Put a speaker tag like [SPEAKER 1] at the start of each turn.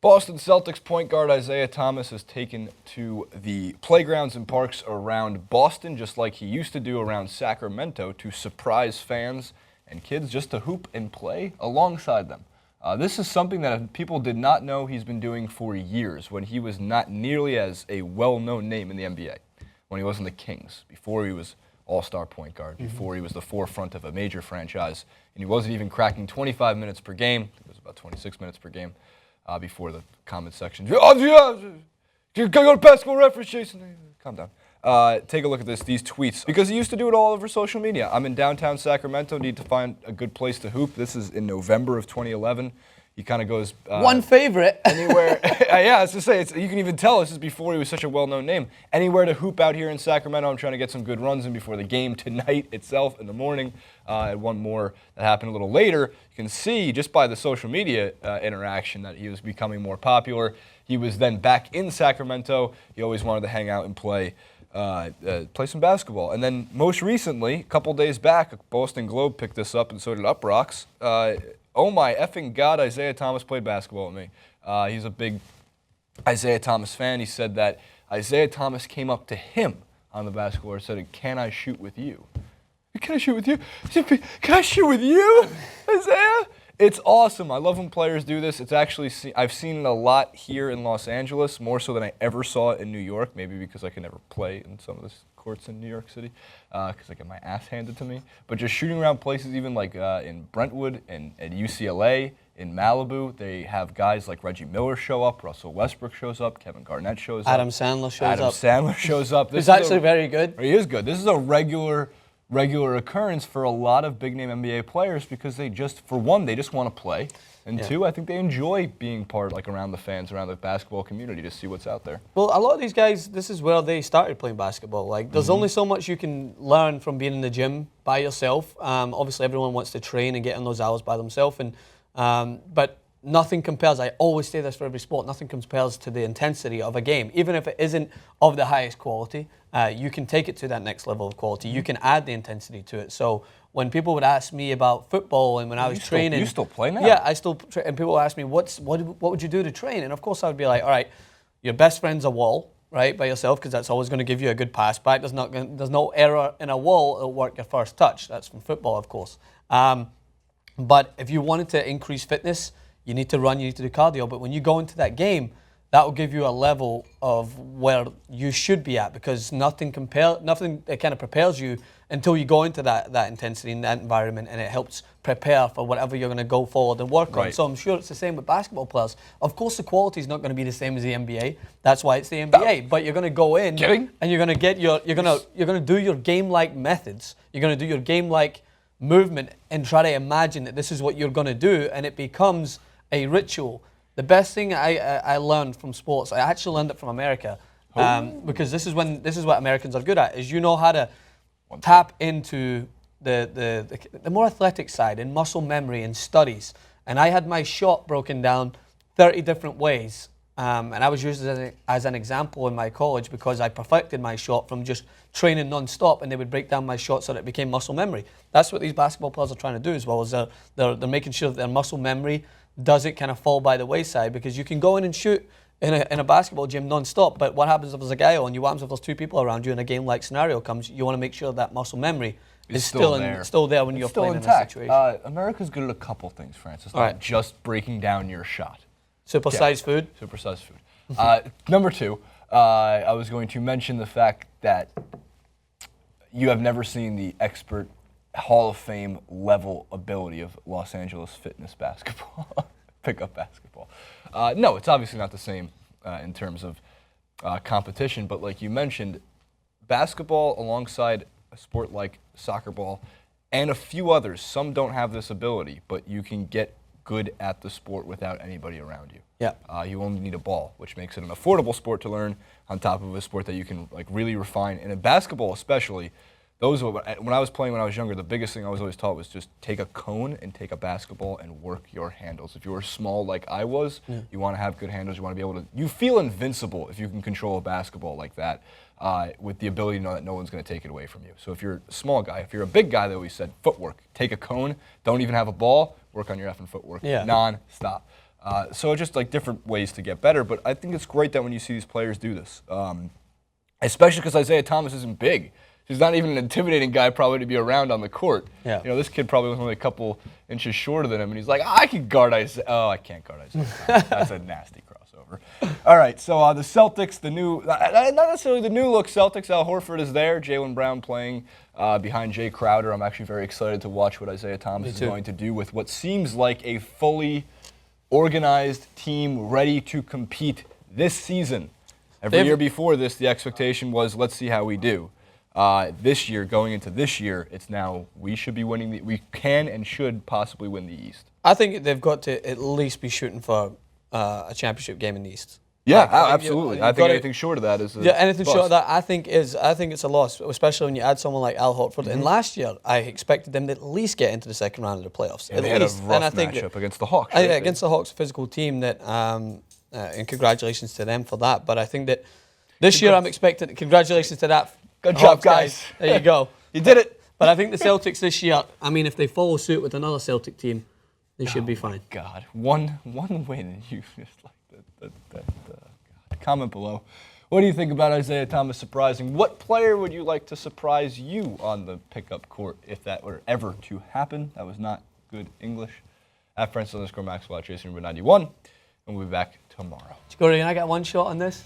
[SPEAKER 1] Boston Celtics point guard Isaiah Thomas has taken to the playgrounds and parks around Boston, just like he used to do around Sacramento, to surprise fans and kids just to hoop and play alongside them. This is something that people did not know he's been doing for years when he was not nearly as a well-known name in the NBA, when he was in the Kings, before he was all-star point guard, before he was the forefront of a major franchise, and he wasn't even cracking 25 minutes per game. I think it was about 26 minutes per game. Before the comment section. Oh, yeah, you gotta go to basketball reference, Jason. Calm down. Take a look at these tweets. Because he used to do it all over social media. I'm in downtown Sacramento, need to find a good place to hoop. This is in November of 2011. He kind of goes...
[SPEAKER 2] One favorite.
[SPEAKER 1] Anywhere. Yeah, I was to say, you can even tell this is before he was such a well-known name. Anywhere to hoop out here in Sacramento. I'm trying to get some good runs in before the game tonight itself in the morning. And one more that happened a little later. You can see just by the social media interaction that he was becoming more popular. He was then back in Sacramento. He always wanted to hang out and play some basketball. And then most recently, a couple days back, Boston Globe picked this up and so did Uproxx. Oh my effing God, Isaiah Thomas played basketball with me. He's a big Isaiah Thomas fan. He said that Isaiah Thomas came up to him on the basketball court and said, "Can I shoot with you?" "Can I shoot with you?" "Can I shoot with you, Isaiah?" It's awesome. I love when players do this. It's actually, I've seen it a lot here in Los Angeles, more so than I ever saw it in New York, maybe because I could never play in some of the courts in New York City, because I get my ass handed to me. But just shooting around places, even like in Brentwood and at UCLA, in Malibu, they have guys like Reggie Miller show up, Russell Westbrook shows up, Kevin Garnett shows up.
[SPEAKER 2] Adam Sandler shows up.
[SPEAKER 1] He's
[SPEAKER 2] actually very good.
[SPEAKER 1] He is good. This is a regular occurrence for a lot of big-name NBA players because they just, for one, they just want to play, and two, I think they enjoy being part, like, around the fans, around the basketball community to see what's out there.
[SPEAKER 2] Well, a lot of these guys, this is where they started playing basketball. Like, there's only so much you can learn from being in the gym by yourself. Obviously, everyone wants to train and get in those hours by themselves, but nothing compares. I always say this for every sport. Nothing compares to the intensity of a game, even if it isn't of the highest quality. You can take it to that next level of quality. You can add the intensity to it. So when people would ask me about football and when I was training,
[SPEAKER 1] you still play now?
[SPEAKER 2] Yeah, I still. And people would ask me, what would you do to train? And of course, I would be like, all right, your best friend's a wall, right, by yourself, because that's always going to give you a good pass back. There's no error in a wall. It'll work your first touch. That's from football, of course. But if you wanted to increase fitness, you need to run, you need to do cardio. But when you go into that game, that will give you a level of where you should be at, because nothing that kind of prepares you until you go into that intensity in that environment, and it helps prepare for whatever you're going to go forward and work on. So I'm sure it's the same with basketball players. Of course, the quality is not going to be the same as the NBA. That's why it's the NBA. But you're going to go in and you're going to get you're going to do your game-like methods. You're going to do your game-like movement and try to imagine that this is what you're going to do, and it becomes a ritual. The best thing I learned from sports, I actually learned it from America, because this is what Americans are good at, is you know how to tap into the more athletic side and muscle memory and studies. And I had my shot broken down 30 different ways, and I was used as an example in my college because I perfected my shot from just training non-stop, and they would break down my shot so that it became muscle memory. That's what these basketball players are trying to do as well, is they're making sure that their muscle memory doesn't kind of fall by the wayside, because you can go in and shoot in a basketball gym non-stop, but what happens if there's a guy on you? What happens if there's two people around you and a game-like scenario comes? You want to make sure that muscle memory is still there when you're playing in that situation.
[SPEAKER 1] America's good at a couple things, Francis. Not just breaking down your shot.
[SPEAKER 2] Supersized food?
[SPEAKER 1] Supersized food. Number two, I was going to mention the fact that you have never seen the expert Hall of Fame level ability of Los Angeles fitness basketball, pickup basketball. No, it's obviously not the same in terms of competition, but like you mentioned, basketball alongside a sport like soccer ball and a few others, some don't have this ability, but you can get good at the sport without anybody around you.
[SPEAKER 2] Yeah.
[SPEAKER 1] You only need a ball, which makes it an affordable sport to learn on top of a sport that you can like really refine. And in basketball especially, when I was playing when I was younger, the biggest thing I was always taught was just take a cone and take a basketball and work your handles. If you were small like I was, you want to have good handles. You want to be able to. You feel invincible if you can control a basketball like that, with the ability to know that no one's going to take it away from you. So if you're a small guy, if you're a big guy, though, we said footwork. Take a cone. Don't even have a ball. Work on your effing footwork. Non-stop. So just like different ways to get better. But I think it's great that when you see these players do this, especially because Isaiah Thomas isn't big. He's not even an intimidating guy probably to be around on the court.
[SPEAKER 2] Yeah.
[SPEAKER 1] This kid probably was only a couple inches shorter than him, and he's like, I can guard Isaiah. Oh, I can't guard Isaiah. That's a nasty crossover. All right, so the Celtics, the new, not necessarily the new look Celtics. Al Horford is there. Jaylen Brown playing behind Jay Crowder. I'm actually very excited to watch what Isaiah Thomas is going to do with what seems like a fully organized team ready to compete this season. Every year before this, the expectation was, let's see how we do. This year, going into this year, it's now we should be winning. We can and should possibly win the East.
[SPEAKER 2] I think they've got to at least be shooting for a championship game in the East.
[SPEAKER 1] Yeah, absolutely. I think anything short of that is
[SPEAKER 2] anything
[SPEAKER 1] bust.
[SPEAKER 2] short of that, I think it's a loss, especially when you add someone like Al Horford. And last year, I expected them to at least get into the second round of the playoffs.
[SPEAKER 1] And they had a rough matchup against the Hawks.
[SPEAKER 2] Right? Against the Hawks, a physical team that, and congratulations to them for that. But I think that this year I'm expecting, congratulations to that.
[SPEAKER 1] Good job, guys.
[SPEAKER 2] There you go.
[SPEAKER 1] You did it.
[SPEAKER 2] But I think the Celtics this year, I mean, if they follow suit with another Celtic team, they should be fine.
[SPEAKER 1] God, one win. You just like God. Comment below. What do you think about Isaiah Thomas surprising? What player would you like to surprise you on the pickup court if that were ever to happen? That was not good English. At Francis_Maxwell at Chasing Number 91, and we'll be back tomorrow.
[SPEAKER 2] Corey, can I get one shot on this?